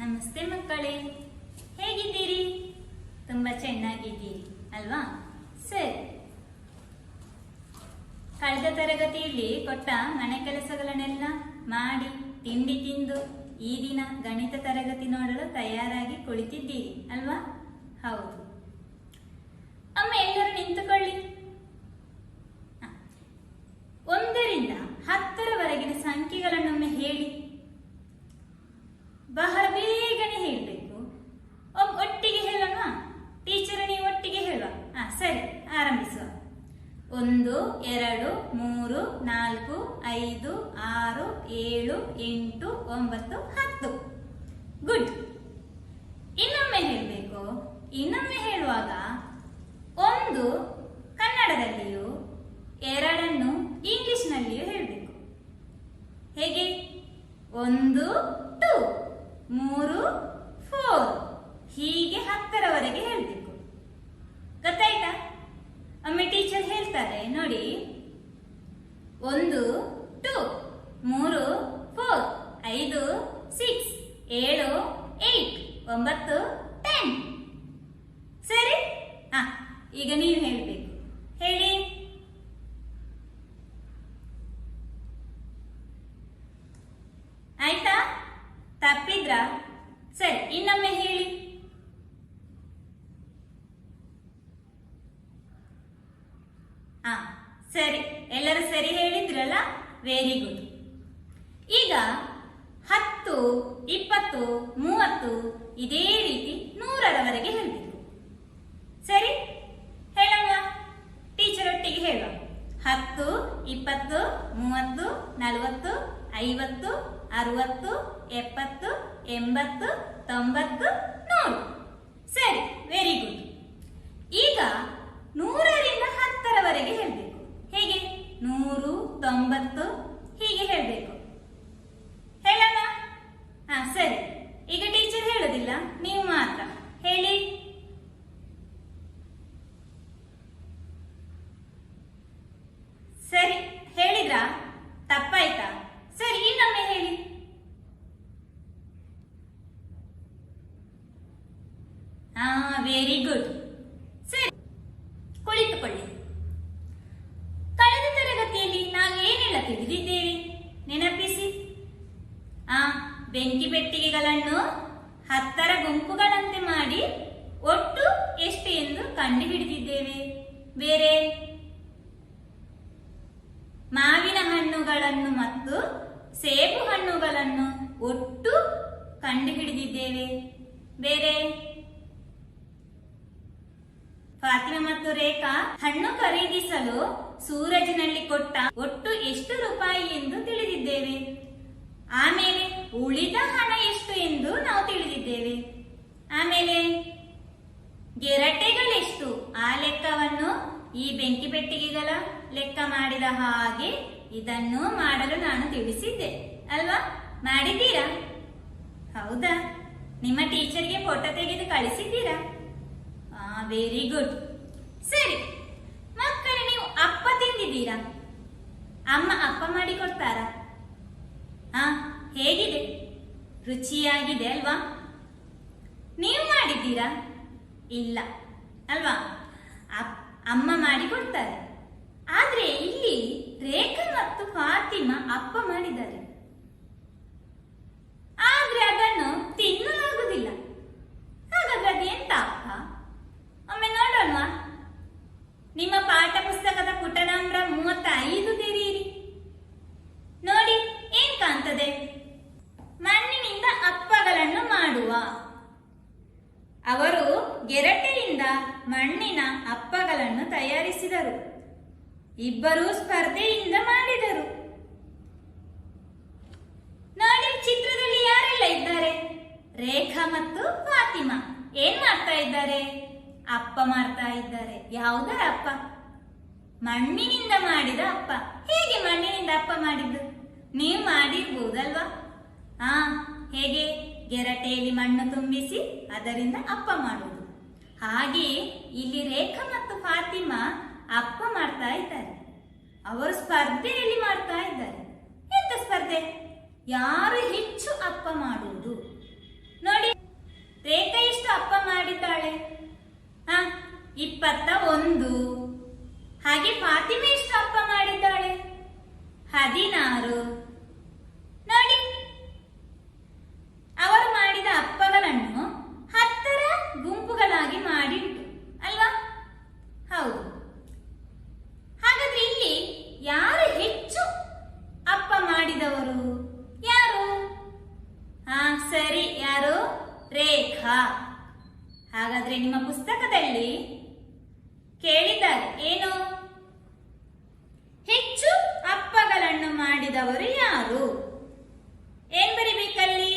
ನಮಸ್ತೆ ಮಕ್ಕಳೇ, ಹೇಗಿದ್ದೀರಿ? ತುಂಬಾ ಚೆನ್ನಾಗಿದ್ದೀರಿ ಅಲ್ವಾ? ಸರಿ, ಕಳೆದ ತರಗತಿಯಲ್ಲಿ ಕೊಟ್ಟ ಮನೆ ಕೆಲಸಗಳನ್ನೆಲ್ಲ ಮಾಡಿ ತಿಂಡಿ ತಿಂದು ಈ ದಿನ ಗಣಿತ ತರಗತಿ ನೋಡಲು ತಯಾರಾಗಿ ಕುಳಿತಿದ್ದೀರಿ ಅಲ್ವಾ? ಹೌದು. ಒಮ್ಮೆ ಎಲ್ಲರೂ ನಿಂತುಕೊಳ್ಳಿ. 1ರಿಂದ 10ರವರೆಗಿನ ಸಂಖ್ಯೆಗಳನ್ನೊಮ್ಮೆ ಹೇಳಿ. ಬಹಳ ಬೇಗನೆ ಹೇಳಬೇಕು. ಒಟ್ಟಿಗೆ ಹೇಳೋಣ? ಟೀಚರ್ ನೀವು ಒಟ್ಟಿಗೆ ಹೇಳುವ? ಸರಿ, ಆರಂಭಿಸುವ. 1 2 3 4 5 6 7 8 9 10. ಗುಡ್. ಇನ್ನೊಮ್ಮೆ ಹೇಳಬೇಕು. ಇನ್ನೊಮ್ಮೆ ಹೇಳುವಾಗ 1 ಕನ್ನಡದಲ್ಲಿಯೂ 2 ಇಂಗ್ಲಿಷ್ನಲ್ಲಿಯೂ ಹೇಳಬೇಕು. ಹೇಗೆ? 1 2 3 4 ಹೀಗೆ 10ರವರೆಗೆ ಹೇಳಬೇಕು. ಗೊತ್ತಾಯ್ತಾ? ಒಮ್ಮೆ ಟೀಚರ್ ಹೇಳ್ತಾರೆ ನೋಡಿ. 1 2 3 4 5 6 7 8 9 10. ಸರಿ, ಈಗ ನೀವು ಹೇಳಬೇಕು. ಹೇಳಿ. ಆಯ್ತಾ? ತಪ್ಪಿದ್ರ? ಸರಿ, ಇನ್ನೊಮ್ಮೆ ಹೇಳಿ. ಸರಿ, ಎಲ್ಲರೂ ಸರಿ ಹೇಳಿದ್ರಲ್ಲ? Very good. ಈಗ 10 20 30 ಇದೇ ರೀತಿ 100ರವರೆಗೆ ಹೇಳಬೇಕು. ಸರಿ, ಹೇಳೋಣ? ಟೀಚರ್ ಒಟ್ಟಿಗೆ ಹೇಳುವ. 10 20 30 40 50 60 70 80 90 100. ಸರಿ, ವೆರಿ ಗುಡ್. ಈಗ 100ರಿಂದ 10ರವರೆಗೆ ಹೇಳಬೇಕು. ಹೇಗೆ? 100 90 ಹೀಗೆ ಹೇಳಬೇಕು. ಹೇಳೋಣ? ಸರಿ, ಈಗ ಟೀಚರ್ ಹೇಳೋದಿಲ್ಲ, ನೀವು ಮಾತ್ರ ಹೇಳಿ. ಸರಿ, ಹೇಳಿದ್ರಾ? ತಪ್ಪಾಯ್ತಾ? ಸರಿ, ಇನ್ನೊಮ್ಮೆ ಹೇಳಿ. Very good. ಸರಿ, ಕುಳಿತುಕೊಳ್ಳಿ. ಕಳೆದ ತರಗತಿಯಲ್ಲಿ ನಾವು ಏನೆಲ್ಲ ತಿಳಿದಿದ್ದೇವೆ ನೆನಪಿಸಿ. ಬೆಂಕಿ ಪೆಟ್ಟಿಗೆಗಳನ್ನು 10ರ ಗುಂಪುಗಳಂತೆ ಮಾಡಿ ಒಟ್ಟು ಎಷ್ಟು ಎಂದು ಕಂಡುಹಿಡಿದಿದ್ದೇವೆ. ಬೇರೆ ಮಾವಿನ ಹಣ್ಣುಗಳನ್ನು ಮತ್ತು ಸೇಬು ಹಣ್ಣುಗಳನ್ನು ಒಟ್ಟು ಕಂಡುಹಿಡಿದಿದ್ದೇವೆ. ಬೇರೆ ಫಾತಿಮಾ ಮತ್ತು ರೇಖಾ ಹಣ್ಣು ಖರೀದಿಸಲು ಸೂರಜ್ನಲ್ಲಿ ಕೊಟ್ಟ ಒಟ್ಟು ಎಷ್ಟು ರೂಪಾಯಿ ಎಂದು ತಿಳಿದಿದ್ದೇವೆ. ಆಮೇಲೆ ಉಳಿದ ಹಣ ಎಷ್ಟು ಎಂದು ನಾವು ತಿಳಿದಿದ್ದೇವೆ. ಆಮೇಲೆ ಗೆರಟೆಗಳೆಷ್ಟು ಆ ಲೆಕ್ಕವನ್ನು ಈ ಬೆಂಕಿ ಪೆಟ್ಟಿಗೆಗಳ ಲೆಕ್ಕ ಮಾಡಿದ ಹಾಗೆ ಇದನ್ನು ಮಾಡಲು ನಾನು ತಿಳಿಸಿದ್ದೆ ಅಲ್ವಾ? ಮಾಡಿದ್ದೀರಾ? ಹೌದಾ? ನಿಮ್ಮ ಟೀಚರ್ಗೆ ಫೋಟೋ ತೆಗೆದು ಕಳಿಸಿದ್ದೀರಾ? Very good. ಸರಿ ಮಕ್ಕಳೇ, ನೀವು ಅಪ್ಪ ತಿಂದಿದ್ದೀರಾ? ಅಮ್ಮ ಅಪ್ಪ ಮಾಡಿ ಕೊಡ್ತಾರಾ? ಹೇಗಿದೆ? ರುಚಿಯಾಗಿದೆ ಅಲ್ವಾ? ನೀವು ಮಾಡಿದ್ದೀರಾ? ಇಲ್ಲ ಅಲ್ವಾ? ಅಮ್ಮ ಮಾಡಿ ಕೊಡ್ತಾರೆ. ಆದ್ರೆ ಇಲ್ಲಿ ರೇಖಾ ಮತ್ತು ಫಾತಿಮಾ ಅಪ್ಪ ಮಾಡಿದ್ದಾರೆ. ಆದ್ರೆ ಅದನ್ನು ತಿನ್ನಲಾಗುವುದಿಲ್ಲ. ಹಾಗಾದ್ರೆ ಅದು ಎಂತ ಅಪ್ಪ? ಒಮ್ಮೆ ನೋಡೋಣ. ಸ್ಪರ್ಧೆಯಿಂದ ಮಣ್ಣಿನ ಅಪ್ಪಗಳನ್ನು ತಯಾರಿಸಿದರು. ಇಬ್ಬರೂ ಸ್ಪರ್ಧೆಯಿಂದ ಮಾಡಿದರು. ನೋಡಿ ಚಿತ್ರದಲ್ಲಿ ಯಾರೆಲ್ಲ ಇದ್ದಾರೆ? ರೇಖಾ ಮತ್ತು ಫಾತಿಮಾ ಏನ್ ಮಾಡ್ತಾ ಇದ್ದಾರೆ? ಅಪ್ಪ ಮಾಡ್ತಾ ಇದ್ದಾರೆ. ಯಾವುದರ ಅಪ್ಪ? ಮಣ್ಣಿನಿಂದ ಮಾಡಿದ ಅಪ್ಪ. ಹೇಗೆ ಮಣ್ಣಿನಿಂದ ಅಪ್ಪ ಮಾಡಿದ್ದು? ನೀವು ಮಾಡಿರ್ಬೋದಲ್ವಾ? ಹೇಗೆ? ಗೆರಟೆಯಲ್ಲಿ ಮಣ್ಣು ತುಂಬಿಸಿ ಅದರಿಂದ ಅಪ್ಪ ಮಾಡುವುದು. ಹಾಗೆ ಇಲ್ಲಿ ರೇಖಾ ಮತ್ತು ಫಾತಿಮಾ ಅಪ್ಪ ಮಾಡ್ತಾ ಇದ್ದಾರೆ. ಅವರು ಸ್ಪರ್ಧೆಯಲ್ಲಿ ಮಾಡ್ತಾ ಇದ್ದಾರೆ. ಎಂತ ಸ್ಪರ್ಧೆ? ಯಾರು ಹೆಚ್ಚು ಅಪ್ಪ ಮಾಡುವುದು. ನೋಡಿ, ರೇಖಾ ಎಷ್ಟು ಅಪ್ಪ ಮಾಡಿದ್ದಾಳೆ? 21. ಹಾಗೆ ಫಾತಿಮಾ ಎಷ್ಟು ಅಪ್ಪ ಮಾಡಿದ್ದಾಳೆ? 16. ನೋಡಿ, ಅವರು ಮಾಡಿದ ಅಪ್ಪಗಳನ್ನು 10ರ ಗುಂಪುಗಳಾಗಿ ಮಾಡಿಟ್ಟು ಅಲ್ವಾ? ಹೌದು. ಹಾಗಾದ್ರೆ ಇಲ್ಲಿ ಯಾರು ಹೆಚ್ಚು ಅಪ್ಪ ಮಾಡಿದವರು? ಯಾರು? ಸರಿ, ಯಾರು? ರೇಖಾ. ಹಾಗಾದ್ರೆ ನಿಮ್ಮ ಪುಸ್ತಕದಲ್ಲಿ ಕೇಳಿದ್ದಾರೆ ಏನು? ಹೆಚ್ಚು ಅಪ್ಪಗಳನ್ನು ಮಾಡಿದವರು ಯಾರು? ಏನ್ ಬರಿಬೇಕಲ್ಲಿ?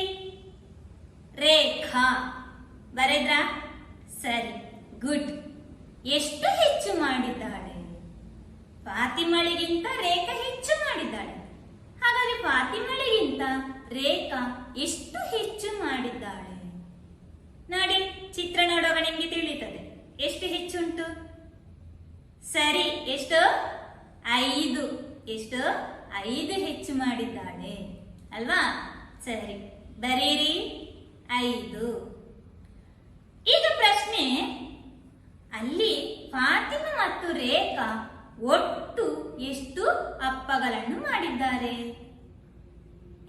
ರೇಖಾ. ಬರೆದ್ರಾ? ಸರಿ, ಗುಡ್. ಎಷ್ಟು ಹೆಚ್ಚು ಮಾಡಿದ್ದಾಳೆ? ಫಾತಿಮಳಿಗಿಂತ ರೇಖಾ ಹೆಚ್ಚು ಮಾಡಿದ್ದಾಳೆ. ಹಾಗಾದ್ರೆ ಫಾತಿಮಳಿಗಿಂತ ರೇಖಾ ಎಷ್ಟು ಹೆಚ್ಚು ಮಾಡಿದ್ದಾಳೆ? ನೋಡಿ, ಚಿತ್ರ ನೋಡುವಾಗ ನಿಮ್ಗೆ ತಿಳಿಯುತ್ತದೆ ಎಷ್ಟು ಹೆಚ್ಚುಂಟು. ಸರಿ, ಎಷ್ಟು? 5. ಎಷ್ಟು? 5 ಹೆಚ್ಚು ಮಾಡಿದ್ದಾಳೆ ಅಲ್ವಾ? ಸರಿ, ಬರೀರಿ 5. ಈಗ ಪ್ರಶ್ನೆ, ಅಲ್ಲಿ ಫಾತಿಮಾ ಮತ್ತು ರೇಖಾ ಒಟ್ಟು ಎಷ್ಟು ಅಪ್ಪಗಳನ್ನು ಮಾಡಿದ್ದಾರೆ?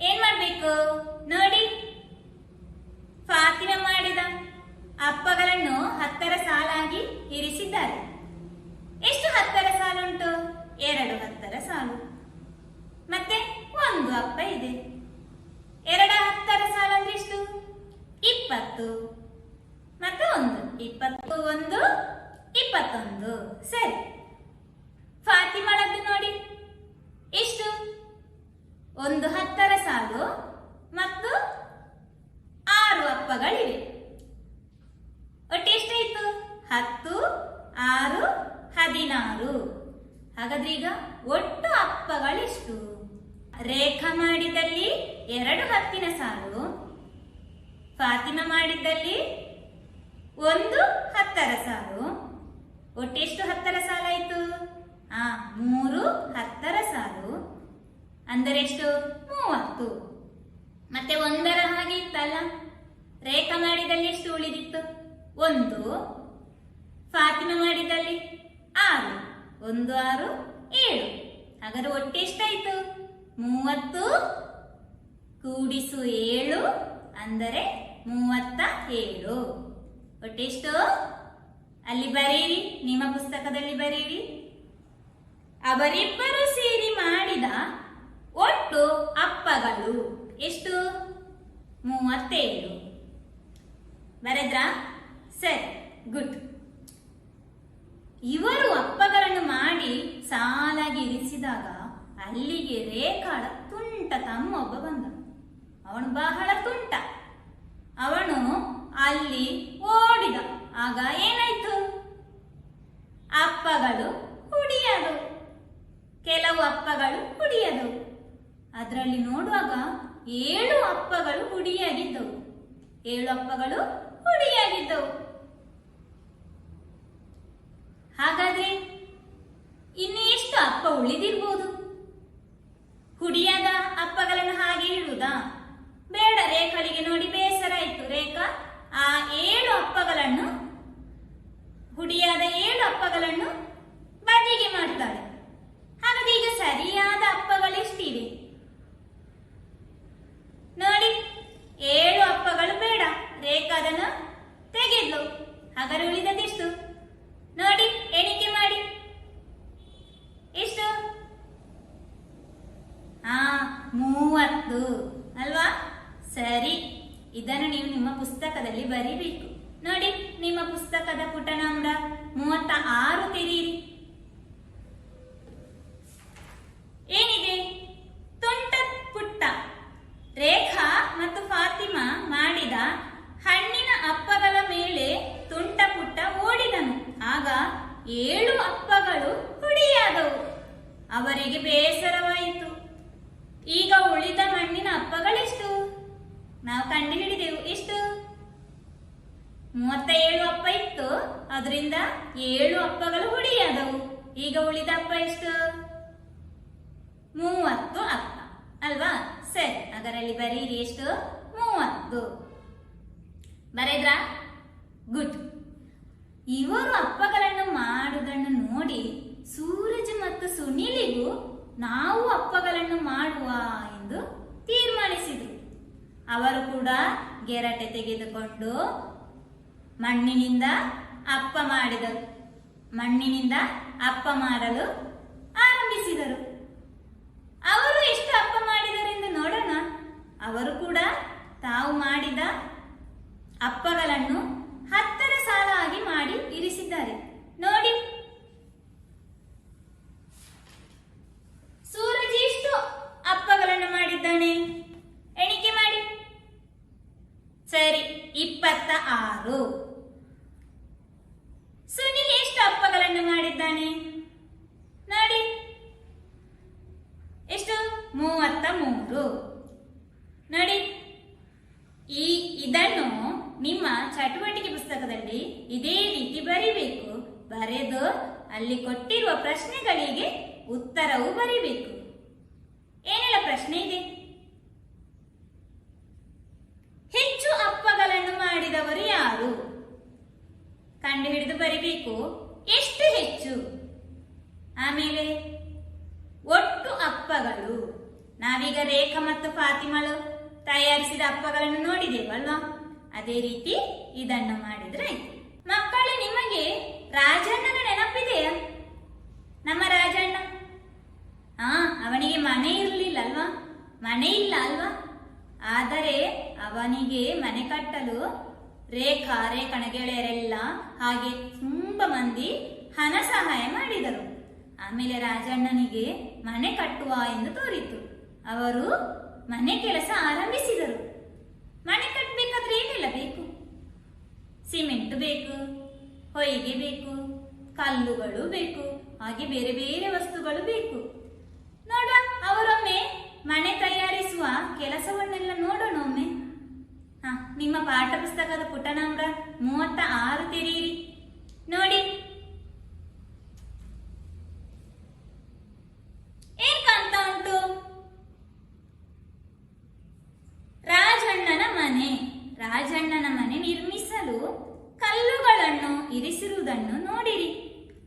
ಏನ್ ಮಾಡ್ಬೇಕು ನೋಡಿ. ಫಾತಿಮಾ ಮಾಡಿದ ಅಪ್ಪಗಳನ್ನು 10ರ ಸಾಲಾಗಿ ಇರಿಸಿದ್ದಾರೆ. ಎಷ್ಟು 10ರ ಸಾಲುಂಟು? 2 10ರ ಸಾಲು. ಮತ್ತೆ 1 ಅಪ್ಪ ಇದೆ. 2 10ರ ಸಾಲು ಅಂದ್ರೆ ಎಷ್ಟು? 20. ಮತ್ತೆ 1 21 21. ಸರಿ, ಫಾತಿಮಾಳದ್ದು ನೋಡಿ ಎಷ್ಟು? 1 10ರ ಸಾಲು ಮತ್ತು 6 ಅಪ್ಪಗಳಿವೆ. ಒಟ್ಟು ಎಷ್ಟಾಯ್ತು? 10, 6, 16. ಹಾಗಾದ್ರೆ ಈಗ ಒಟ್ಟು ಅಪ್ಪಗಳೆಷ್ಟು? ರೇಖಾ ಮಾಡಿದಲ್ಲಿ 2 10ನ ಸಾಲು, ಫಾತಿಮಾ ಮಾಡಿದ್ದಲ್ಲಿ 1 10ರ ಸಾಲು. ಒಟ್ಟು ಎಷ್ಟು 10ರ ಸಾಲಾಯ್ತು? 3 10ರ ಸಾಲು. ಅಂದರೆ ಎಷ್ಟು? 30. ಮತ್ತೆ 1ರ ಹಾಗೆ ಇತ್ತಲ್ಲ, ರೇಖಾ ಮಾಡಿದಲ್ಲಿ ಎಷ್ಟು ಉಳಿದಿತ್ತು? 1. ಫಾತಿಮಾ ಮಾಡಿದಲ್ಲಿ 6. 1 6 7. ಹಾಗಾದ್ರೆ ಒಟ್ಟು ಎಷ್ಟಾಯ್ತು? 30 ಕೂಡಿಸು 7 ಅಂದರೆ 37. ಒಟ್ಟೆಷ್ಟು? ಅಲ್ಲಿ ಬರೀರಿ, ನಿಮ್ಮ ಪುಸ್ತಕದಲ್ಲಿ ಬರೀರಿ. ಅವರಿಬ್ಬರು ಸೇರಿ ಮಾಡಿದ ಒಟ್ಟು ಅಪ್ಪಗಳು ಎಷ್ಟು? 37. ಬರೆದ್ರಾ? ಸರಿ, ಗುಡ್. ಇವರು ಅಪ್ಪಗಳನ್ನು ಮಾಡಿ ಸಾಲಾಗಿ ಇರಿಸಿದಾಗ ಅಲ್ಲಿಗೆ ರೇಖಾಳ ತುಂಟ ತಮ್ಮ ಒಬ್ಬ ಬಂದ. ಅವನು ಬಹಳ ತುಂಟ. ಅವನು ಅಲ್ಲಿ ಓಡಿದ. ಆಗ ಏನಾಯ್ತು? ಅಪ್ಪಗಳು ಹುಡಿಯದು. ಕೆಲವು ಅಪ್ಪಗಳು ಹುಡಿಯದವು. ಅದರಲ್ಲಿ ನೋಡುವಾಗ 7 ಅಪ್ಪಗಳು ಹುಡಿಯಾಗಿದ್ದವು. 7 ಅಪ್ಪಗಳು ಹುಡಿಯಾಗಿದ್ದವು. ಹಾಗಾದ್ರೆ ಇನ್ನು ಎಷ್ಟು ಅಪ್ಪ ಉಳಿದಿರ್ಬೋದು? ಹುಡಿಯಾದ ಅಪ್ಪಗಳನ್ನು ಹಾಗೆ ಇಡುವುದಾ? ಬೇಡ. ರೇಖಾಳಿಗೆ ನೋಡಿ ಬೇಸರ ಆಯ್ತು. ರೇಖಾ ಆ 7 ಅಪ್ಪಗಳನ್ನು, ಹುಡಿಯಾದ 7 ಅಪ್ಪಗಳನ್ನು ಬದಿಗೆ ಮಾಡ್ತಾಳೆ. ಹಾಗಾದ್ರೆ ಈಗ ಸರಿಯಾದ ಅಪ್ಪಗಳೆಷ್ಟಿವೆ ನೋಡಿ. 7 ಅಪ್ಪಗಳು ಬೇಡ. ರೇಖಾ ಅದನ್ನು ತೆಗೆದ್ಲು. ಹಾಗಾದ್ರೆ ಉಳಿದದೆಷ್ಟು ನೋಡಿ, ಎಣಿಕೆ ಮಾಡಿ. ಎಷ್ಟು? 30 ಅಲ್ವಾ? ಸರಿ, ಇದನ್ನು ನೀವು ನಿಮ್ಮ ಪುಸ್ತಕದಲ್ಲಿ ಬರೀಬೇಕು. ನೋಡಿ, ನಿಮ್ಮ ಪುಸ್ತಕದ ಪುಟ 6 ತೆರೀರಿ. ಏನಿದೆ? ತುಂಟ ಪುಟ್ಟ ರೇಖಾ ಮತ್ತು ಫಾತಿಮಾ ಮಾಡಿದ ಹಣ್ಣಿನ ಅಪ್ಪಗಳ ಮೇಲೆ ತುಂಟ ಪುಟ್ಟ ಓಡಿದನು. ಆಗ 7 ಅಪ್ಪಗಳು ಹುಡಿಯಾದವು. ಅವರಿಗೆ ಬೇಸರವಾಯಿತು. ಈಗ ಉಳಿದ ಮಣ್ಣಿನ ಅಪ್ಪಗಳೆಷ್ಟು? ನಾವು ಕಂಡು ಹಿಡಿದೆವು. ಎಷ್ಟು? 37 ಅಪ್ಪ ಇತ್ತು. ಅದರಿಂದ 7 ಅಪ್ಪಗಳು ಹುಡಿಯಾದವು. ಈಗ ಉಳಿದ ಅಪ್ಪ ಎಷ್ಟು? 30 ಅಪ್ಪ ಅಲ್ವಾ? ಸರಿ, ಅದರಲ್ಲಿ ಬರೀರಿ. ಎಷ್ಟು? 30. ಬರೆದ್ರಾ? ಗುಡ್. ಇವರು ಅಪ್ಪಗಳನ್ನು ಮಾಡುವುದನ್ನು ನೋಡಿ ಸೂರಜ್ ಮತ್ತು ಸುನಿಲಿಗೂ ನಾವು ಅಪ್ಪಗಳನ್ನು ಮಾಡುವ ಎಂದು ತೀರ್ಮಾನಿಸಿದರು. ಅವರು ಕೂಡ ಗೆರಟೆ ತೆಗೆದುಕೊಂಡು ಮಣ್ಣಿನಿಂದ ಅಪ್ಪ ಮಾಡಲು ಆರಂಭಿಸಿದರು. ಅವರು ಎಷ್ಟು ಅಪ್ಪ ಮಾಡಿದರೆಂದು ನೋಡೋಣ. ಅವರು ಕೂಡ ತಾವು ಮಾಡಿದ ಅಪ್ಪಗಳನ್ನು 10ರ ಸಾಲಾಗಿ ಮಾಡಿ ಇರಿಸಿದ್ದಾರೆ. ನೋಡಿ, ಸೂರಜ್ ಎಷ್ಟು ಅಪ್ಪಗಳನ್ನು ಮಾಡಿದ್ದಾನೆ? ಎಣಿಕೆ ಮಾಡಿ. ಸರಿ, 26. ಸುನಿಲ್ ಎಷ್ಟು ಅಪ್ಪಗಳನ್ನು ಮಾಡಿದ್ದಾನೆ? ನೋಡಿ, ಎಷ್ಟು? 33. ನೋಡಿ, ಇದನ್ನು ನಿಮ್ಮ ಚಟುವಟಿಕೆ ಪುಸ್ತಕದಲ್ಲಿ ಇದೇ ರೀತಿ ಬರಿಬೇಕು. ಬರೆದು ಅಲ್ಲಿ ಕೊಟ್ಟಿರುವ ಪ್ರಶ್ನೆಗಳಿಗೆ ಉತ್ತರವು ಬರಿಬೇಕು. ಏನೆಲ್ಲ ಪ್ರಶ್ನೆ ಇದೆ? ಹೆಚ್ಚು ಅಪ್ಪಗಳನ್ನು ಮಾಡಿದವರು ಯಾರು? ಕಂಡು ಹಿಡಿದು ಬರಿಬೇಕು. ಎಷ್ಟು ಹೆಚ್ಚು? ಆಮೇಲೆ ಒಟ್ಟು ಅಪ್ಪಗಳು. ನಾವೀಗ ರೇಖಾ ಮತ್ತು ಫಾತಿಮಳು ತಯಾರಿಸಿದ ಅಪ್ಪಗಳನ್ನು ನೋಡಿದೇವಲ್ವಾ? ಅದೇ ರೀತಿ ಇದನ್ನು ಮಾಡಿದ್ರೆ ಮಕ್ಕಳೇ, ನಿಮಗೆ ರಾಜಣ್ಣನ ನೆನಪಿದೆಯಾ? ನಮ್ಮ ರಾಜಣ್ಣ. ಅವನಿಗೆ ಮನೆ ಇರಲಿಲ್ಲ ಅಲ್ವಾ? ಮನೆ ಇಲ್ಲ ಅಲ್ವಾ? ಆದರೆ ಅವನಿಗೆ ಮನೆ ಕಟ್ಟಲು ರೇಖಾನ ಗೆಳೆಯರೆಲ್ಲ ಹಾಗೆ ತುಂಬಾ ಮಂದಿ ಹಣ ಸಹಾಯ ಮಾಡಿದರು. ಆಮೇಲೆ ರಾಜಣ್ಣನಿಗೆ ಮನೆ ಕಟ್ಟುವ ಎಂದು ತೋರಿತು. ಅವರು ಮನೆ ಕೆಲಸ ಆರಂಭಿಸಿದರು. ಮನೆ ಕಟ್ಟಬೇಕಾದ್ರೆ ಏನೆಲ್ಲ ಬೇಕು? ಸಿಮೆಂಟ್ ಬೇಕು, ಹೊಯ್ಗೆ ಬೇಕು, ಕಲ್ಲುಗಳು ಬೇಕು, ಹಾಗೆ ಬೇರೆ ಬೇರೆ ವಸ್ತುಗಳು ಬೇಕು. ನೋಡುವ, ಅವರೊಮ್ಮೆ ಮನೆ ತಯಾರಿಸುವ ಕೆಲಸವನ್ನೆಲ್ಲ ನೋಡೋಣ ಒಮ್ಮೆ. ನಿಮ್ಮ ಪಾಠ ಪುಸ್ತಕದ ಪುಟ ನಂಬರ್ 36 ತೆರೆಯಿರಿ. ನೋಡಿ, ಏನ್ ಕಾಣ್ತಾ ಉಂಟು? ರಾಜಣ್ಣನ ಮನೆ ನಿರ್ಮಿಸಲು ಕಲ್ಲುಗಳನ್ನು ಇರಿಸಿರುವುದನ್ನು ನೋಡಿರಿ.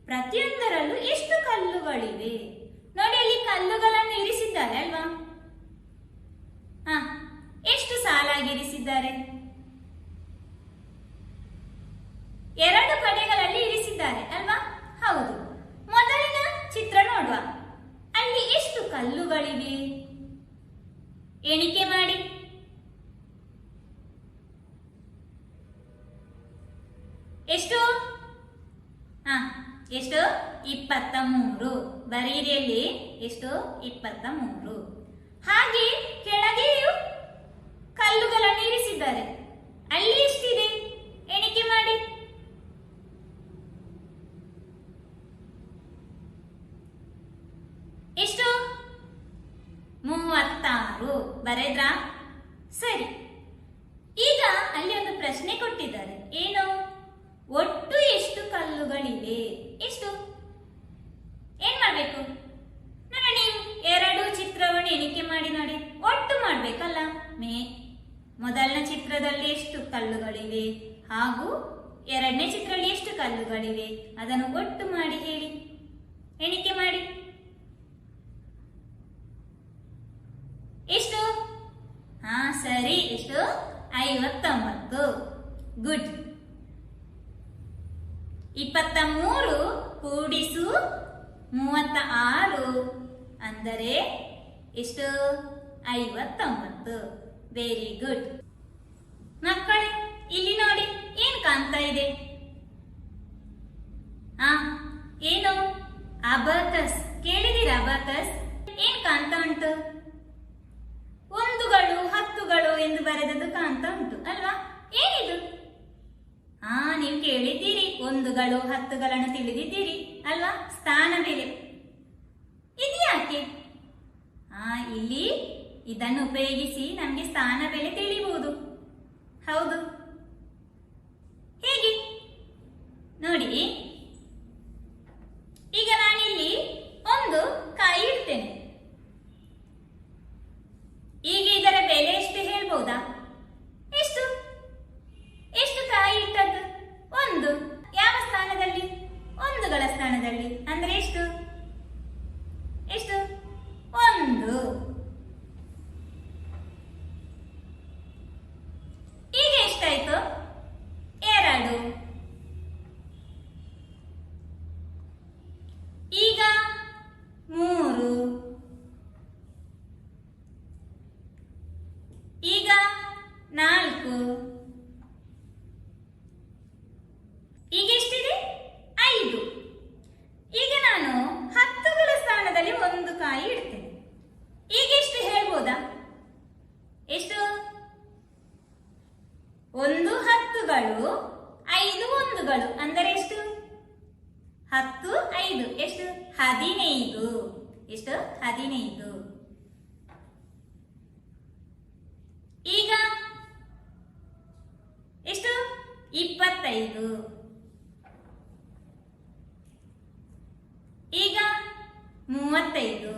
ಪ್ರತಿಯೊಂದರಲ್ಲೂ ಎಷ್ಟು ಕಲ್ಲುಗಳಿವೆ ನೋಡಿ. ಅಲ್ಲಿ ಕಲ್ಲುಗಳನ್ನು ಇರಿಸಿದ್ದಾರೆ ಅಲ್ವಾ? ಎಷ್ಟು ಸಾಲಾಗಿ ಇರಿಸಿದ್ದಾರೆ? 2 ಕಡೆಗಳಲ್ಲಿ ಇರಿಸಿದ್ದಾರೆ ಅಲ್ವಾ? ಹೌದು. ಮೊದಲಿನ ಚಿತ್ರ ನೋಡುವ. ಅಲ್ಲಿ ಎಷ್ಟು ಕಲ್ಲುಗಳಿವೆ? ಎಣಿಕೆ ಮಾಡಿ. ಎಷ್ಟು? ಎಷ್ಟು? 23. ಬರೀರಿಯಲ್ಲಿ ಎಷ್ಟು? 23. ಹಾಗೆ ಕೆಳಗೆಯೂ ಕಲ್ಲುಗಳನ್ನು ಇರಿಸಿದ್ದಾರೆ. ಅಲ್ಲಿ ಎಷ್ಟಿದೆ? ಎಣಿಕೆ ಮಾಡಿ. ಎಷ್ಟು? 36. ಬರೆದ್ರಾ? ಸರಿ. ಈಗ ಅಲ್ಲಿ ಒಂದು ಪ್ರಶ್ನೆ ಕೊಟ್ಟಿದ್ದಾರೆ. ಏನು? ಒಟ್ಟು ಎಷ್ಟು ಕಲ್ಲುಗಳಿವೆ? ಎಷ್ಟು? ಏನ್ ಮಾಡ್ಬೇಕು? ನೀವು 2 ಚಿತ್ರವನ್ನು ಎಣಿಕೆ ಮಾಡಿ ನೋಡಿ. ಒಟ್ಟು ಮಾಡ್ಬೇಕಲ್ಲ. ಮೊದಲನೇ ಚಿತ್ರದಲ್ಲಿ ಎಷ್ಟು ಕಲ್ಲುಗಳಿವೆ ಹಾಗೂ 2ನೇ ಚಿತ್ರದಲ್ಲಿ ಎಷ್ಟು ಕಲ್ಲುಗಳಿವೆ ಅದನ್ನು ಒಟ್ಟು ಮಾಡಿ ಹೇಳಿ. ಎಣಿಕೆ ಮಾಡಿ. ಎಷ್ಟು? ಸರಿ. ಎಷ್ಟು? 59. ಗುಡ್. 23 ಕೂಡಿಸು 36 ಅಂದರೆ ಎಷ್ಟು? 59. Very good. ಮಕ್ಕಳೇ, ಇಲ್ಲಿ ನೋಡಿ, ಏನ್ ಕಾಣ್ತಾ ಇದೆ? ಏನು ಅಬಾಕಸ್ ಕೇಳಿದೀರಾ? ಅಬಾಕಸ್ ಏನ್ ಕಾಣ್ತಾ ಉಂಟು? ಒಂದುಗಳು ಹತ್ತುಗಳು ಎಂದು ಬರೆದದ್ದು ಕಾಣ್ತಾ ಉಂಟು ಅಲ್ವಾ? ಏನಿದು? ನೀವು ಕೇಳಿದ್ದೀರಿ, ಒಂದುಗಳು ಹತ್ತುಗಳನ್ನು ತಿಳಿದಿದ್ದೀರಿ ಅಲ್ವಾ? ಸ್ಥಾನ ಬೆಲೆ ಇದ್ಯಾಕೆ? ಇಲ್ಲಿ ಇದನ್ನು ಉಪಯೋಗಿಸಿ ನಮಗೆ ಸ್ಥಾನ ಬೆಲೆ ತಿಳಿಬಹುದು. ಹೌದು, ಹೇಗೆ ನೋಡಿ. ಈಗ ನಾನಿಲ್ಲಿ ಒಂದು ಕಾಯಿ ಇಡ್ತೇನೆ. ಈಗ ಇದರ ಬೆಲೆ ಎಷ್ಟು ಹೇಳ್ಬಹುದಾ? ಎಷ್ಟು ಎಷ್ಟು ಕಾಯಿ ಇಟ್ಟದ್ದು? ಒಂದು. ಯಾವ ಸ್ಥಾನದಲ್ಲಿ? ಒಂದುಗಳ ಸ್ಥಾನದಲ್ಲಿ. ಅಂದ್ರೆ ಎಷ್ಟು? ಎಷ್ಟು? ಒಂದು. ಈಗ ಎಷ್ಟಾಯ್ತು? ಎರಡು. ಈಗ ಮೂರು. ಈಗ ನಾಲ್ಕು. ಈಗ ಎಷ್ಟಿದೆ? ಐದು. ಈಗ ನಾನು ಹತ್ತುಗಳ ಸ್ಥಾನದಲ್ಲಿ ಒಂದು ಕಾಯಿ ಇಡ್ತೇನೆ. ಈಗ ಎಷ್ಟು ಹೇಳ್ಬೋದಾ? ಎಷ್ಟು? ಒಂದು ಹತ್ತುಗಳು, ಐದು ಒಂದುಗಳು. ಅಂದರೆ ಎಷ್ಟು? 10, 5 ಎಷ್ಟು? 15. ಎಷ್ಟು? 15. ಈಗ ಎಷ್ಟು? 25. ಈಗ 35.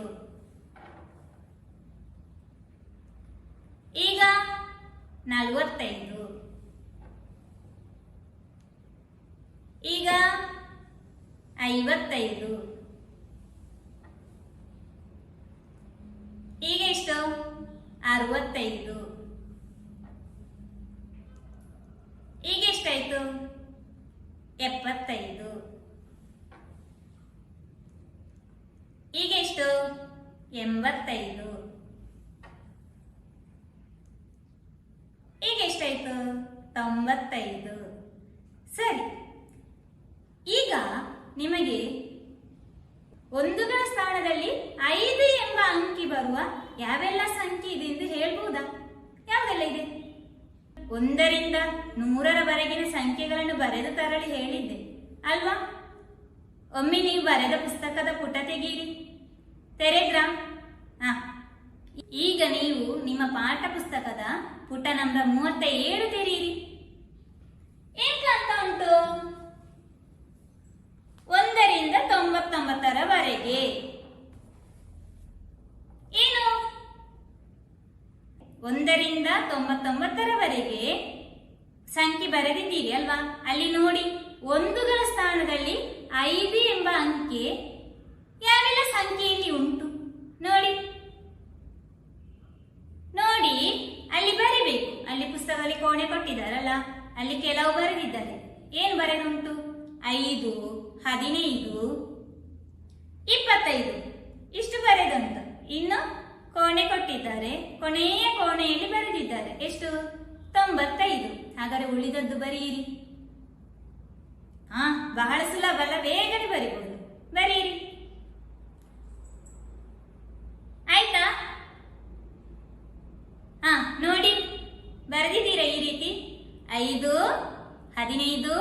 ಈಗ 45. ಈಗ 55. ಈಗ ಎಷ್ಟು? 65. ಈಗ ಎಷ್ಟಾಯ್ತು? 75. ಈಗ ಎಷ್ಟು? 85. ಈಗ ಎಷ್ಟಾಯ್ತು? 95. ಸರಿ, ಈಗ ನಿಮಗೆ ಒಂದುಗಳ ಸ್ಥಾನದಲ್ಲಿ 5 ಎಂಬ ಅಂಕಿ ಬರುವ ಯಾವೆಲ್ಲ ಸಂಖ್ಯೆ ಇದೆ ಎಂದು ಹೇಳ್ಬಹುದಾ? ಯಾವುದೆಲ್ಲ ಇದೆ? 1 ರಿಂದ 100ರವರೆಗಿನ ಸಂಖ್ಯೆಗಳನ್ನು ಬರೆದು ತರಲಿ ಹೇಳಿದ್ದೆ ಅಲ್ವಾ? ಒಮ್ಮೆ ನೀವು ಬರೆದ ಪುಸ್ತಕದ ಪುಟ ತೆಗೀರಿ. ತೆರೆದ್ರಾ? ಈಗ ನೀವು ನಿಮ್ಮ ಪಾಠ ಪುಸ್ತಕದ ಪುಟ ನಂಬರ್ 37 ತೆರೆಯಿರಿ. ಏನ್ ಕಾಣ್ತಾ ಉಂಟು? 1 ರಿಂದ 99ರವರೆಗೆ. ಏನು? 1 ರಿಂದ 99ರವರೆಗೆ ಸಂಖ್ಯೆ ಬರೆದಿದ್ದೀರಿ ಅಲ್ವಾ? ಅಲ್ಲಿ ನೋಡಿ, ಒಂದುಗಳ ಸ್ಥಾನದಲ್ಲಿ 5 ಎಂಬ ಅಂಕೆ ಯಾವೆಲ್ಲ ಸಂಖ್ಯೆಯಲ್ಲಿ ಉಂಟು ನೋಡಿ. ನೋಡಿ, ಅಲ್ಲಿ ಬರಿಬೇಕು. ಅಲ್ಲಿ ಪುಸ್ತಕದಲ್ಲಿ ಕೋಣೆ ಕೊಟ್ಟಿದ್ದಾರಲ್ಲ, ಅಲ್ಲಿ ಕೆಲವು ಬರೆದಿದ್ದಾರೆ. ಏನು ಬರೆದುಂಟು? 5, 15, 25 ಇಷ್ಟು ಬರೆದುಂಟು. ಇನ್ನು ಕೋಣೆ ಕೊಟ್ಟಿದ್ದಾರೆ, ಕೊನೆಯ ಕೋಣೆಯಲ್ಲಿ ಬರೆದಿದ್ದಾರೆ. ಎಷ್ಟು? 95. ಹಾಗಾದರೆ ಉಳಿದದ್ದು ಬರೆಯಿರಿ. ಬಹಳ ಸುಲಭ ಅಲ್ಲ, ಬೇಗನೆ ಬರೀಬಹುದು. ಬರೀರಿ. ಆಯ್ತಾ? ನೋಡಿ, ಬರೆದಿದ್ದೀರಾ ಈ ರೀತಿ? 5, 15,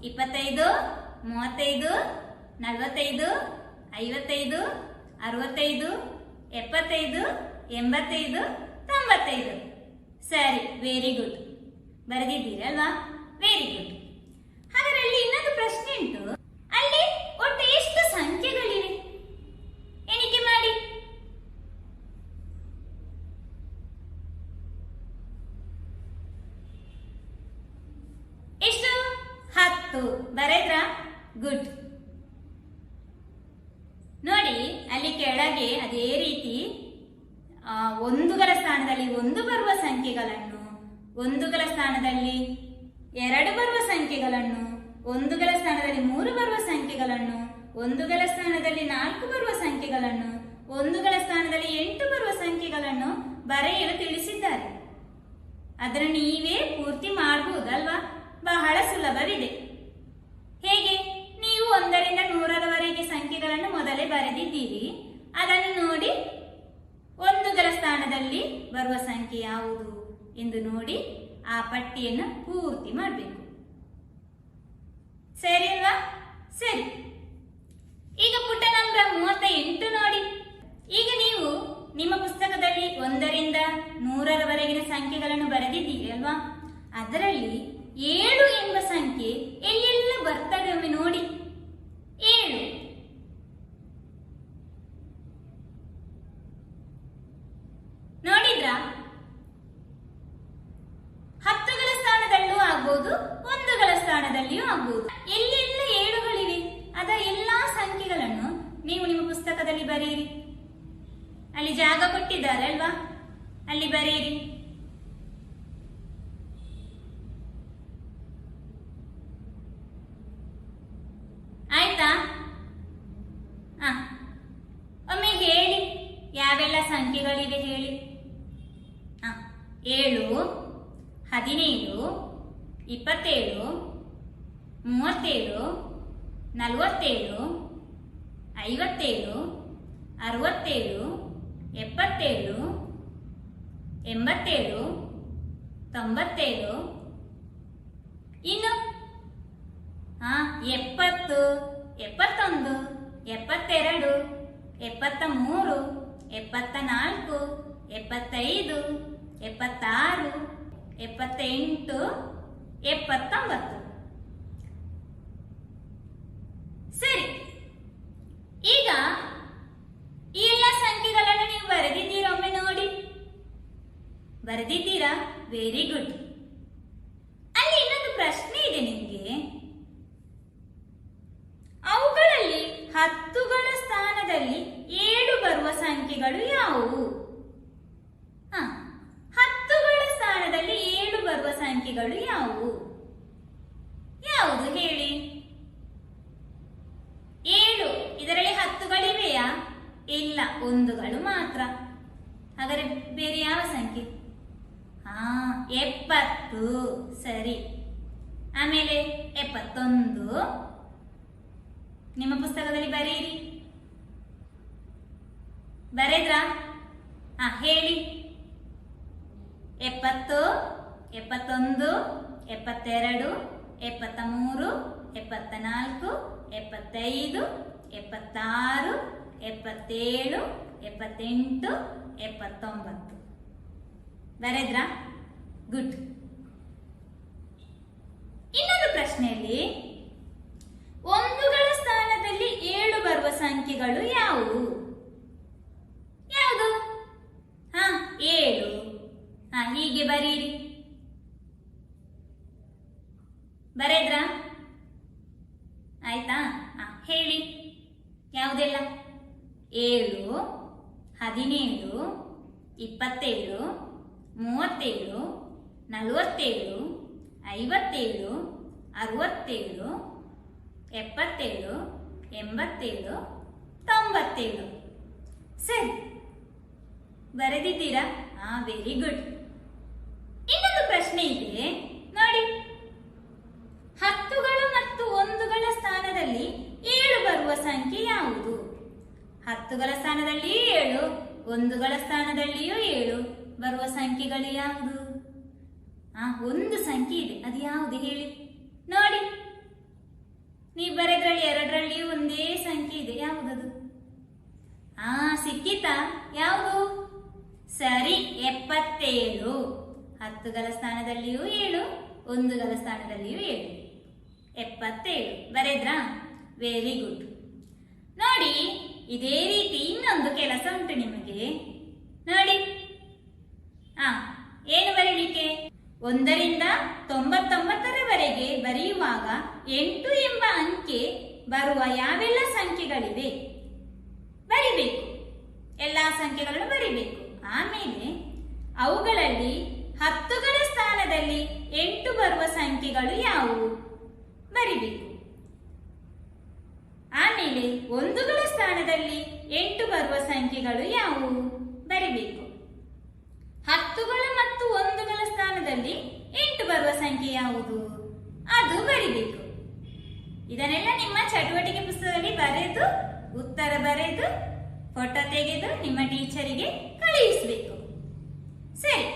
25, 35, 45, 55, 65, 75, 85, 95. ಸರಿ, ವೆರಿ ಗುಡ್. ಬರೆದಿದ್ದೀರಲ್ವಾ? Very good. ಹಾಗಾದ್ರೆ ಅಲ್ಲಿ ಇನ್ನೊಂದು ಪ್ರಶ್ನೆ ಉಂಟು. ಅಲ್ಲಿ ಒಟ್ಟು ಎಷ್ಟು ಸಂಖ್ಯೆಗಳಿವೆ? ಎಣಿಕೆ ಮಾಡಿ. ಎಷ್ಟು? 10. ಬರೆದ್ರಾ? ಗುಡ್. ನೋಡಿ, ಅಲ್ಲಿ ಕೆಳಗೆ ಅದೇ ರೀತಿ ಒಂದುಗಳ ಸ್ಥಾನದಲ್ಲಿ 1 ಬರುವ ಸಂಖ್ಯೆಗಳನ್ನು, ಒಂದುಗಳ ಸ್ಥಾನದಲ್ಲಿ 2 ಬರುವ ಸಂಖ್ಯೆಗಳನ್ನು, ಒಂದುಗಳ ಸ್ಥಾನದಲ್ಲಿ 3 ಬರುವ ಸಂಖ್ಯೆಗಳನ್ನು, ಒಂದುಗಳ ಸ್ಥಾನದಲ್ಲಿ 4 ಬರುವ ಸಂಖ್ಯೆಗಳನ್ನು, ಒಂದುಗಳ ಸ್ಥಾನದಲ್ಲಿ 8 ಬರುವ ಸಂಖ್ಯೆಗಳನ್ನು ಬರೆಯಲು ತಿಳಿಸಿದ್ದಾರೆ. ಅದನ್ನು ನೀವೇ ಪೂರ್ತಿ ಮಾಡಬಹುದಲ್ವಾ? ಬಹಳ ಸುಲಭವಿದೆ. ಹೇಗೆ? ನೀವು 1 ರಿಂದ 100ರವರೆಗೆ ಬರೆದಿದ್ದೀರಿ ಅದನ್ನು ನೋಡಿ ಒಂದುಗಳ ಸ್ಥಾನದಲ್ಲಿ ಬರುವ ಸಂಖ್ಯೆ ಯಾವುದು ಎಂದು ನೋಡಿ ಆ ಪಟ್ಟಿಯನ್ನು ಪೂರ್ತಿ ಮಾಡಬೇಕು. ಸರಿ ಅಲ್ವಾ? ಸರಿ. ಈಗ ಪುಟ ನಂಬರ್ 38 ನೋಡಿ. ಈಗ ನೀವು ನಿಮ್ಮ ಪುಸ್ತಕದಲ್ಲಿ 1ರಿಂದ 100ರವರೆಗಿನ ಸಂಖ್ಯೆಗಳನ್ನು ಬರೆದಿದ್ದೀರಿ ಅಲ್ವಾ? ಅದರಲ್ಲಿ 7 ಎಂಬ ಸಂಖ್ಯೆ ಎಲ್ಲೆಲ್ಲ ಬರ್ತದೆ ಒಮ್ಮೆ ನೋಡಿ. 7 ನೋಡಿದ್ರಾ? 10ಗಳ ಸ್ಥಾನದಲ್ಲೂ ಆಗ್ಬಹುದು, 1ಗಳ ಸ್ಥಾನದಲ್ಲಿಯೂ ಆಗ್ಬಹುದು. ಎಲ್ಲೆಲ್ಲ 7ಗಳಿವೆ ಅದರ ಎಲ್ಲಾ ಸಂಖ್ಯೆಗಳನ್ನು ನೀವು ನಿಮ್ಮ ಪುಸ್ತಕದಲ್ಲಿ ಬರೆಯಿರಿ. ಅಲ್ಲಿ ಜಾಗ ಕೊಟ್ಟಿದ್ದಾರೆ ಅಲ್ವಾ? ಅಲ್ಲಿ ಬರೆಯಿರಿ. ಆಯ್ತಾ? ಒಮ್ಮೆ ಹೇಳಿ ಯಾವೆಲ್ಲ ಸಂಖ್ಯೆಗಳಿವೆ ಹೇಳಿ. 7, 17, 27, 37, 47, 57, 67, 77, 87, 97, ಇನ್ನು 70, 71, 72, 73, 74, 75, 76, 78, 79. ಸರಿ. ಈಗ ಈ ಎಲ್ಲ ಸಂಖ್ಯೆಗಳನ್ನು ನೀವು ಬರೆದಿದ್ದೀರಾ? ಒಮ್ಮೆ ನೋಡಿ. ಬರೆದಿದ್ದೀರಾ? Very good. ಅಲ್ಲಿ ಇನ್ನೊಂದು ಪ್ರಶ್ನೆ ಇದೆ ನಿಮಗೆ. ಅವುಗಳಲ್ಲಿ 10ಗಳ ಸ್ಥಾನದಲ್ಲಿ 7 ಬರುವ ಸಂಖ್ಯೆಗಳು ಯಾವುವು? 10ಗಳ ಸ್ಥಾನದಲ್ಲಿ 7 ಬರುವ ಸಂಖ್ಯೆಗಳು ಯಾವುವು? ಯಾವುದು ಹೇಳಿ? 7 ಇದರಲ್ಲಿ 10ಗಳಿವೆಯಾ? ಇಲ್ಲ, 1ಗಳು ಮಾತ್ರ. ಹಾಗಾದ್ರೆ ಬೇರೆ ಯಾವ ಸಂಖ್ಯೆ? 70. ಸರಿ. ಆಮೇಲೆ 71 ನಿಮ್ಮ ಪುಸ್ತಕದಲ್ಲಿ ಬರೆಯಿರಿ. ಬರೆದ್ರಾ? ಹೇಳಿ. 70, 71, 72, 73, 74, 75, 76, 77, 78, 79. ಬರೆದ್ರಾ? ಗುಡ್. ಇನ್ನೊಂದು ಪ್ರಶ್ನೆಯಲ್ಲಿ 1ಗಳ ಸ್ಥಾನದಲ್ಲಿ 7 ಬರುವ ಸಂಖ್ಯೆಗಳು ಯಾವುವು? ಯಾವುದು? 7. ಹೀಗೆ ಬರೀರಿ. ಬರೆದ್ರಾ? ಆಯ್ತಾ? ಹೇಳಿ ಯಾವುದೆಲ್ಲ? 7, 17, 27, 37, 47, 57, 67, 77, 87, 97. ಸರಿ. ಬರೆದಿದ್ದೀರಾ? Very good. ಇನ್ನೊಂದು ಪ್ರಶ್ನೆ ಇದೆ ನೋಡಿ. 10ಗಳು ಮತ್ತು 1ಗಳ ಸ್ಥಾನದಲ್ಲಿ 7 ಬರುವ ಸಂಖ್ಯೆ ಯಾವುದು? 10ಗಳ ಸ್ಥಾನದಲ್ಲಿ 7, 1ಗಳ ಸ್ಥಾನದಲ್ಲಿಯೂ 7 ಬರುವ ಸಂಖ್ಯೆಗಳು ಯಾವುದು? ಒಂದು ಸಂಖ್ಯೆ ಇದೆ, ಅದು ಯಾವುದು ಹೇಳಿ ನೋಡಿ. ನೀವು ಬರೆದ್ರಲ್ಲಿ 2ರಲ್ಲಿಯೂ ಒಂದೇ ಸಂಖ್ಯೆ ಇದೆ, ಯಾವುದದು? ಸಿಕ್ಕಿತಾ? ಯಾವುದು? ಸರಿ, 77. 10ಗಳ ಸ್ಥಾನದಲ್ಲಿಯೂ 7, 1ಗಳ ಸ್ಥಾನದಲ್ಲಿಯೂ 7, 77. ಬರೆದ್ರಾ? Very good. ನೋಡಿ, ಇದೇ ರೀತಿ ಇನ್ನೊಂದು ಕೆಲಸ ಉಂಟು ನಿಮಗೆ. ನೋಡಿ, ಏನು ಬರೀಲಿಕ್ಕೆ? 1ರಿಂದ 99ರವರೆಗೆ ಬರೆಯುವಾಗ 8 ಎಂಬ ಅಂಕೆ ಬರುವ ಯಾವೆಲ್ಲ ಸಂಖ್ಯೆಗಳಿವೆ ಬರಿಬೇಕು. ಎಲ್ಲಾ ಸಂಖ್ಯೆಗಳನ್ನು ಬರಿಬೇಕು. ಆಮೇಲೆ ಅವುಗಳಲ್ಲಿ 10ಗಳ ಸ್ಥಾನದಲ್ಲಿ 8 ಬರುವ ಸಂಖ್ಯೆಗಳು ಯಾವುವು ಬರಿಬೇಕು. ಆಮೇಲೆ 1ಗಳ ಸ್ಥಾನದಲ್ಲಿ 8 ಬರುವ ಸಂಖ್ಯೆಗಳು ಯಾವುವು ಬರಿಬೇಕು. 10ಗಳು ಮತ್ತು 1ಗಳ ಸ್ಥಾನದಲ್ಲಿ 8 ಬರುವ ಸಂಖ್ಯೆ ಯಾವುದು ಅದು ಬರಿಬೇಕು. ಇದನ್ನೆಲ್ಲ ನಿಮ್ಮ ಚಟುವಟಿಕೆ ಪುಸ್ತಕದಲ್ಲಿ ಬರೆದು ಉತ್ತರ ಬರೆದು ಫೋಟೋ ತೆಗೆದು ನಿಮ್ಮ ಟೀಚರಿಗೆ ಕಳುಹಿಸಬೇಕು. ಸರಿ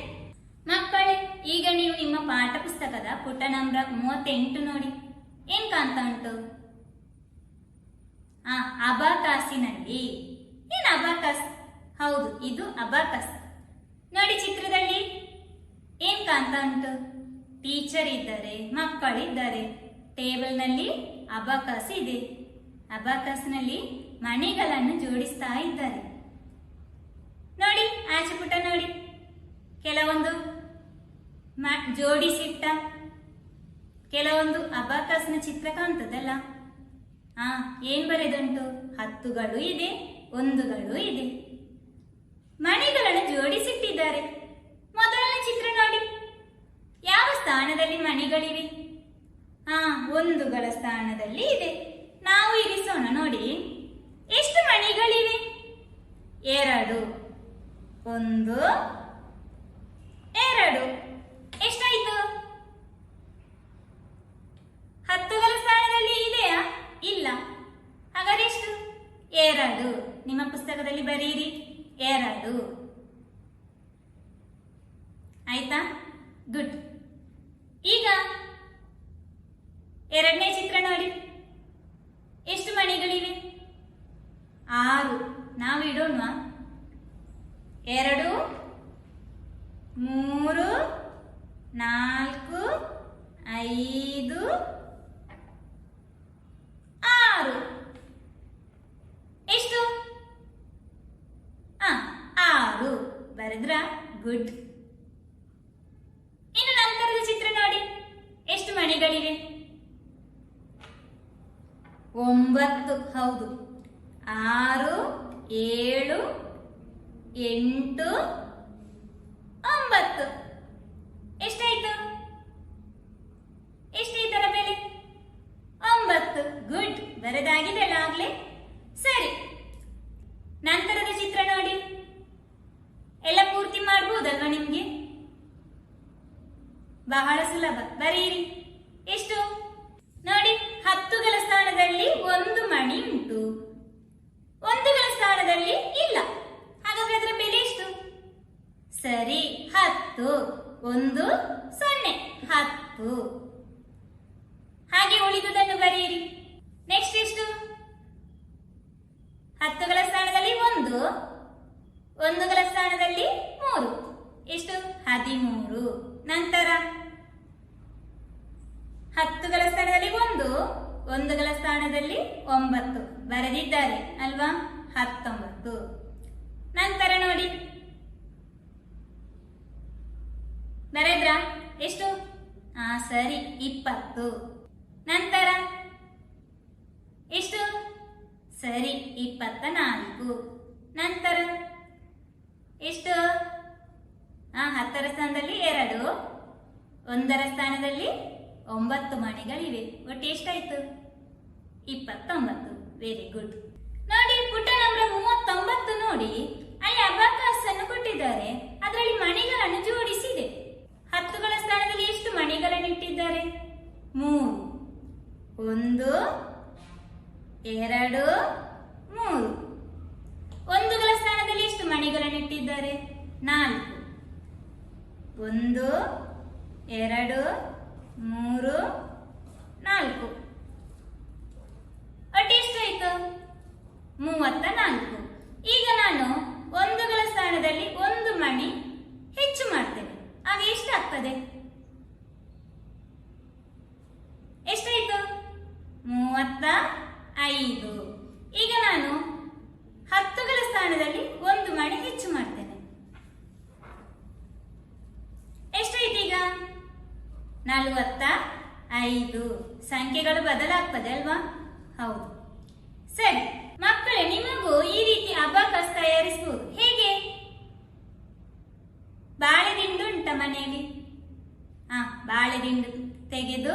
ಮಕ್ಕಳೇ, ಈಗ ನೀವು ನಿಮ್ಮ ಪಾಠ ಪುಸ್ತಕದ ಪುಟ ನಂಬರ್ 38 ನೋಡಿ. ಏನ್ ಕಾಣ್ತಾ ಉಂಟು? ಅಬಾಕಾಸಿನಲ್ಲಿ. ಏನ್ ಅಬಾಕಸ್? ಹೌದು, ಇದು ಅಬಾಕಸ್. ನೋಡಿ ಚಿತ್ರದಲ್ಲಿ ಏನ್ ಕಾಣ್ತಾ ಉಂಟು? ಟೀಚರ್ ಇದ್ದಾರೆ, ಮಕ್ಕಳಿದ್ದಾರೆ. ಟೇಬಲ್ ನಲ್ಲಿ ಅಬಾಕಸ್ ಇದೆ. ಅಬಾಕಸ್ ನಲ್ಲಿ ಮಣಿಗಳನ್ನು ಜೋಡಿಸ್ತಾ ಇದ್ದಾರೆ. ನೋಡಿ ಆಚೆ ಪುಟ ನೋಡಿ, ಕೆಲವೊಂದು ಜೋಡಿಸಿಟ್ಟ ಕೆಲವೊಂದು ಅಬಾಕಸ್ನ ಚಿತ್ರ ಕಾಣ್ತದಲ್ಲ. ಏನ್ ಬರೆದುಂಟು? ಹತ್ತುಗಳು ಇದೆ, ಒಂದುಗಳು ಇದೆ. ಮಣಿಗಳನ್ನು ಜೋಡಿಸಿಟ್ಟಿದ್ದಾರೆ. ಮೊದಲನೇ ಚಿತ್ರ ನೋಡಿ, ಯಾವ ಸ್ಥಾನದಲ್ಲಿ ಮಣಿಗಳಿವೆ? ಒಂದುಗಳ ಸ್ಥಾನದಲ್ಲಿ ಇದೆ. ನಾವು ಇರಿಸೋಣ ನೋಡಿ. ಎಷ್ಟು ಮಣಿಗಳಿವೆ? 2. 1 2. ಎಷ್ಟಾಯ್ತು? ಹತ್ತುಗಳ ಸ್ಥಾನದಲ್ಲಿ ಇದೆಯಾ? ಇಲ್ಲ. ಹಾಗಾದ್ರೆ ಎಷ್ಟು? 2. ನಿಮ್ಮ ಪುಸ್ತಕದಲ್ಲಿ ಬರೀರಿ 2. ಆಯ್ತಾ? ಗುಡ್. ಈಗ ಎರಡನೇ ಚಿತ್ರ ನೋಡಿ. ಎಷ್ಟು ಮಣಿಗಳಿವೆ? 6. ನಾವು ಇಡೋಣ. 2 3 4 5 6. ಎಷ್ಟು? 6 ಬರೆದ್ರ? ಗುಡ್. ಇನ್ನು ನಂತರದ ಚಿತ್ರ ನೋಡಿ. ಎಷ್ಟು ಮಣಿಗಳಿವೆ? 9. ಹೌದು. 6 7 8 9. ಎಷ್ಟಾಯ್ತು? ಎಷ್ಟು ಇದರ ಬೆಲೆ? 9. ಗುಡ್. ಬರೆದಾಗಿದೆ ಅಲ್ಲ ಆಗ್ಲೇ? ಸರಿ, ನಂತರದ ಚಿತ್ರ ನೋಡಿ. ಎಲ್ಲ ಪೂರ್ತಿ ಮಾಡಬಹುದಲ್ವಾ ನಿಮ್ಗೆ? ಬಹಳ ಸುಲಭ. ಬರೀರಿ. ಎಷ್ಟು ನೋಡಿ? ಹತ್ತುಗಳ ಸ್ಥಾನದಲ್ಲಿ 1 ಮಣಿ ಉಂಟು, ಒಂದುಗಳ ಸ್ಥಾನದಲ್ಲಿ ಇಲ್ಲ. ಹಾಗಾದ್ರೆ ಅದರ ಬೆಲೆ ಎಷ್ಟು? ಸರಿ, 10. 1 0 10. ಹಾಗೆ ಉಳಿದುದನ್ನು ಬರೆಯಿರಿ. ನೆಕ್ಸ್ಟ್ ಎಷ್ಟು? ಹತ್ತುಗಳ ಸ್ಥಾನದಲ್ಲಿ 1, ಒಂದುಗಳ ಸ್ಥಾನದಲ್ಲಿ 3. ಎಷ್ಟು? 13. ನಂತರ ಹತ್ತುಗಳ ಸ್ಥಾನದಲ್ಲಿ 1, ಒಂದುಗಳ ಸ್ಥಾನದಲ್ಲಿ 9 ಬರೆದಿದ್ದಾರೆ ಅಲ್ವಾ? 19. ನಂತರ ನೋಡಿ, ಬರೆದ್ರ? ಎಷ್ಟು? ಸರಿ, 20. ನಂತರ ಎಷ್ಟು? ಸರಿ, 24. ನಂತರ ಎಷ್ಟು? 10ರ ಸ್ಥಾನದಲ್ಲಿ 2, 1ರ ಸ್ಥಾನದಲ್ಲಿ 9 ಮಣಿಗಳಿವೆ. ಒಟ್ಟು ಎಷ್ಟಾಯ್ತು? 29. Very good. ನೋಡಿ ಪುಟ ನಂಬರ್ 39 ನೋಡಿ. ಅಲ್ಲಿ ಅಬಾಕಸ್ ಅನ್ನು ಕೊಟ್ಟಿದ್ದಾರೆ, ಅದರಲ್ಲಿ ಮಣಿಗಳನ್ನು ಜೋಡಿಸಿದೆ. ಹತ್ತುಗಳ ಸ್ಥಾನದಲ್ಲಿ ಎಷ್ಟು ಮಣಿಗಳನ್ನು ಇಟ್ಟಿದ್ದಾರೆ? 3. 1 2 3. ಒಂದುಗಳ ಸ್ಥಾನದಲ್ಲಿ ಎಷ್ಟು ಮಣಿಗಳನ್ನು ಇಟ್ಟಿದ್ದಾರೆ? 4. 1 2 3 4. ಒಟ್ಟು ಎಷ್ಟಾಯ್ತು? 34. ಈಗ ನಾನು ಒಂದುಗಳ ಸ್ಥಾನದಲ್ಲಿ 1 ಮಣಿ ಹೆಚ್ಚು ಮಾಡ್ತೇನೆ. ಆಗ ಎಷ್ಟಾಗ್ತದೆ? ಎಷ್ಟಾಯ್ತು? 35. ಈಗ ನಾನು ಹತ್ತುಗಳ ಸ್ಥಾನದಲ್ಲಿ 1 ಮಣಿ ಹೆಚ್ಚು ಮಾಡ್ತೇನೆ. ಎಷ್ಟಾಯ್ತು ಈಗ? 45. ಸಂಖ್ಯೆಗಳು ಬದಲಾಗ್ತದೆ ಅಲ್ವಾ? ಹೌದು. ಸರಿ ಮಕ್ಕಳೇ, ನಿಮಗೂ ಈ ರೀತಿ ಅಬಾಕಸ್ ತಯಾರಿಸಬಹುದು. ಹೇಗೆ? ಬಾಳೆದಿಂಡು ಉಂಟ ಮನೆಯಲ್ಲಿ? ಬಾಳೆದಿಂಡು ತೆಗೆದು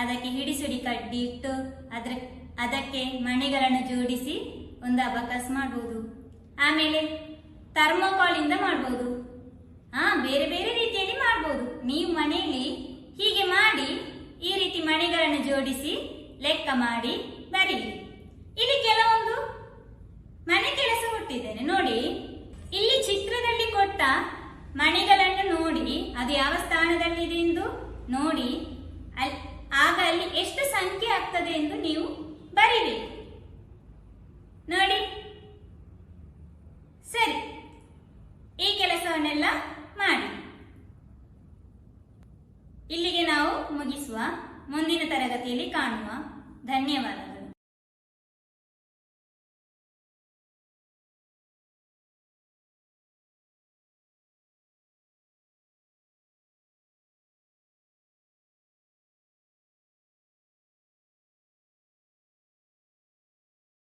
ಅದಕ್ಕೆ ಹಿಡಿಸುಡಿ ಕಡ್ಡಿ ಇಟ್ಟು ಅದಕ್ಕೆ ಮಣಿಗಳನ್ನು ಜೋಡಿಸಿ ಒಂದು ಅಬಾಕಸ್ ಮಾಡಬಹುದು. ಆಮೇಲೆ ಥರ್ಮೋಕಾಲ್ ಇಂದ ಮಾಡಬಹುದು. ಬೇರೆ ಬೇರೆ ರೀತಿಯಲ್ಲಿ ಮಾಡಬಹುದು. ನೀವು ಮನೆಯಲ್ಲಿ ಹೀಗೆ ಮಾಡಿ ಈ ರೀತಿ ಮಣಿಗಳನ್ನು ಜೋಡಿಸಿ ಲೆಕ್ಕ ಮಾಡಿ ಬರೀರಿ. ಇಲ್ಲಿ ಕೆಲವೊಂದು ಸ್ಥಾನದಲ್ಲಿದೆ ಎಂದು ನೋಡಿ. ಆಗ ಅಲ್ಲಿ ಎಷ್ಟು ಸಂಖ್ಯೆ ಆಗ್ತದೆ ಎಂದು ನೀವು ಬರೀಬೇಕು. ನೋಡಿ, ಸರಿ, ಈ ಕೆಲಸವನ್ನೆಲ್ಲ ಮಾಡಿ. ಇಲ್ಲಿಗೆ ನಾವು ಮುಗಿಸುವ. ಮುಂದಿನ ತರಗತಿಯಲ್ಲಿ ಕಾಣುವ. ಧನ್ಯವಾದ.